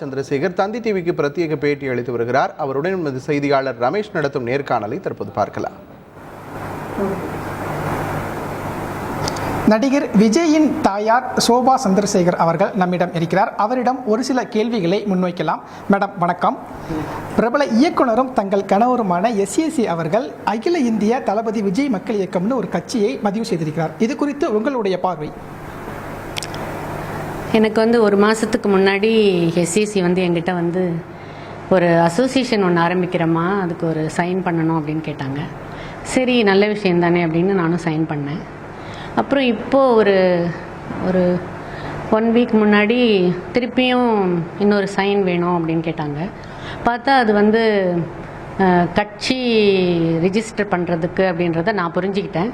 சந்திரசேகர் தந்தி டிவிக்கு பிரத்யேக பேட்டி அளித்து வருகிறார். அவருடன் நமது செய்தியாளர் ரமேஷ் நடத்தும் நேர்காணலை தற்போது பார்க்கலாம். நடிகர் விஜயின் தாயார் சோபா சந்திரசேகர் அவர்கள் நம்மிடம் இருக்கிறார். அவரிடம் ஒரு சில கேள்விகளை முன்வைக்கலாம். மேடம் வணக்கம். பிரபல இயக்குனரும் தங்கள் கணவருமான எஸ்ஏசி அவர்கள் அகில இந்திய தளபதி விஜய் மக்கள் இயக்கம்னு ஒரு கட்சியை பதிவு செய்திருக்கிறார். இது குறித்து உங்களுடைய பார்வை? எனக்கு ஒரு மாதத்துக்கு முன்னாடி எஸ்சிசி என்கிட்ட ஒரு அசோசியேஷன் ஒன்று ஆரம்பிக்கிறோமா, அதுக்கு ஒரு சைன் பண்ணணும் அப்படின்னு கேட்டாங்க. சரி, நல்ல விஷயம் தானே அப்படின்னு நானும் சைன் பண்ணேன். அப்புறம் இப்போது ஒரு 1 வீக் முன்னாடி திருப்பியும் இன்னொரு சைன் வேணும் அப்படின்னு கேட்டாங்க. பார்த்தா அது கட்சி ரிஜிஸ்டர் பண்ணுறதுக்கு அப்படின்றத நான் புரிஞ்சுக்கிட்டேன்.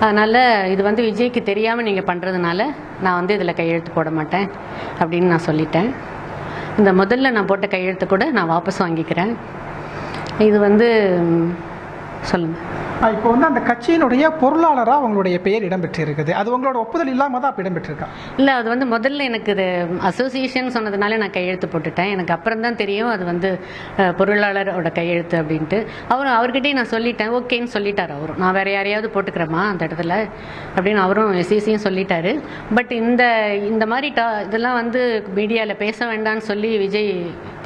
அதனால் இது விஜய்க்கு தெரியாமல் நீங்கள் பண்ணுறதுனால நான் இதில் கையெழுத்து போட மாட்டேன் அப்படின்னு நான் சொல்லிட்டேன். இந்த முதல்ல நான் போட்ட கையெழுத்து கூட நான் வாபஸ் வாங்கிக்கிறேன். இது சொல்லுங்கள். இப்போ அந்த கட்சியினுடைய பொருளாளராக அவங்களுடைய பெயர் இடம்பெற்றிருக்குது. அது உங்களோட ஒப்புதல் இல்லாமல் தான் அப்போ இடம்பெற்றிருக்கா? இல்லை, அது முதல்ல எனக்கு இது அசோசியேஷன் சொன்னதுனால நான் கையெழுத்து போட்டுட்டேன். எனக்கு அப்புறம் தான் தெரியும் அது பொருளாளரோட கையெழுத்து அப்படின்ட்டு. அவர்கிட்டயே நான் சொல்லிட்டேன், ஓகேன்னு சொல்லிட்டார் அவரும். நான் வேறு யாரையாவது போட்டுக்கிறேம்மா அந்த இடத்துல அப்படின்னு அவரும் எஸ்சிசியும் சொல்லிட்டாரு. பட் இந்த மாதிரி இதெல்லாம் மீடியாவில் பேச வேண்டாம்னு சொல்லி விஜய்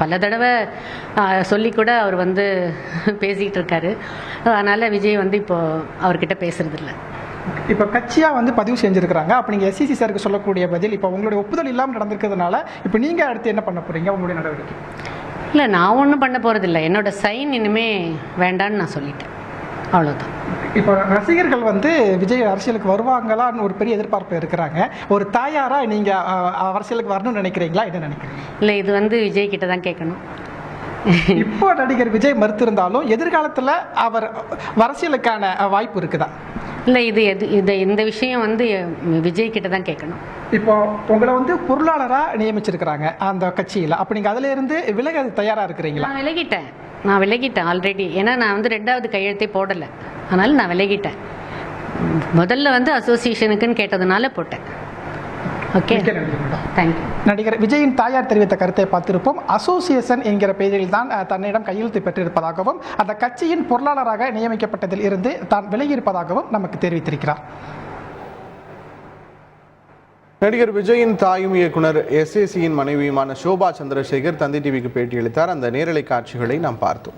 பல தடவை சொல்லி கூட அவர் பேசிகிட்டு இருக்காரு. அதனால் விஜய் இப்போ அவர்கிட்ட பேசுறதில்ல. இப்போ கட்சியாக பதிவு செஞ்சுருக்கிறாங்க. அப்போ நீங்கள் எஸ்சிசி சாருக்கு சொல்லக்கூடிய பதில், இப்போ உங்களுடைய ஒப்புதல் இல்லாமல் நடந்திருக்கிறதுனால இப்போ நீங்கள் அடுத்து என்ன பண்ண போகிறீங்க உங்களுடைய நடவடிக்கை? இல்லை, நான் ஒன்றும் பண்ண போகிறதில்ல. என்னோட சைன் இனிமே வேண்டான்னு நான் சொல்லிட்டேன், அவ்வளோதான். இப்போ ரசிகர்கள் விஜய் அரசியலுக்கு வருவாங்களான்னு ஒரு பெரிய எதிர்பார்ப்பு இருக்கிறாங்க. ஒரு தாயாராக நீங்கள் அரசியலுக்கு வரணும்னு நினைக்கிறீங்களா, என்ன நினைக்கிறீங்க? இல்லை, இது விஜய் கிட்ட தான் கேட்கணும். இப்போ நடிகர் விஜய் மறுத்திருந்தாலும் எதிர்காலத்தில் அவர் அரசியலுக்கான வாய்ப்பு இருக்குதா? இல்லை, இந்த விஷயம் விஜய் கிட்ட தான் கேட்கணும். இப்போ உங்களை பொருளாளராக நியமிச்சிருக்கிறாங்க அந்த கட்சியில். அப்போ நீங்கள் அதில் இருந்து விலக தயாராக இருக்கிறீங்களா? நான் விலகிட்டேன் ஆல்ரெடி. ஏன்னா நான் 2வது கையெழுத்தே போடலை. அதனால் நான் விலகிட்டேன். முதல்ல அசோசியேஷனுக்குன்னு கேட்டதுனால போட்டேன். Okay, thank you. நடிகர் விஜயின் தாயார் தெரிவித்த கருத்தை பார்த்திருப்போம். அசோசியேஷன் என்கிற பெயரில் தான் தன்னிடம் கையெழுத்து பெற்றிருப்பதாகவும் அந்த கட்சியின் பொருளாளராக நியமிக்கப்பட்டதில் இருந்து தான் விலகியிருப்பதாகவும் நமக்கு தெரிவித்திருக்கிறார். நடிகர் விஜயின் தாயும் இயக்குனர் எஸ்ஏசியின் மனைவியுமான சோபா சந்திரசேகர் தந்தி டிவிக்கு பேட்டியளித்தார். அந்த நேரலை காட்சிகளை நாம் பார்த்தோம்.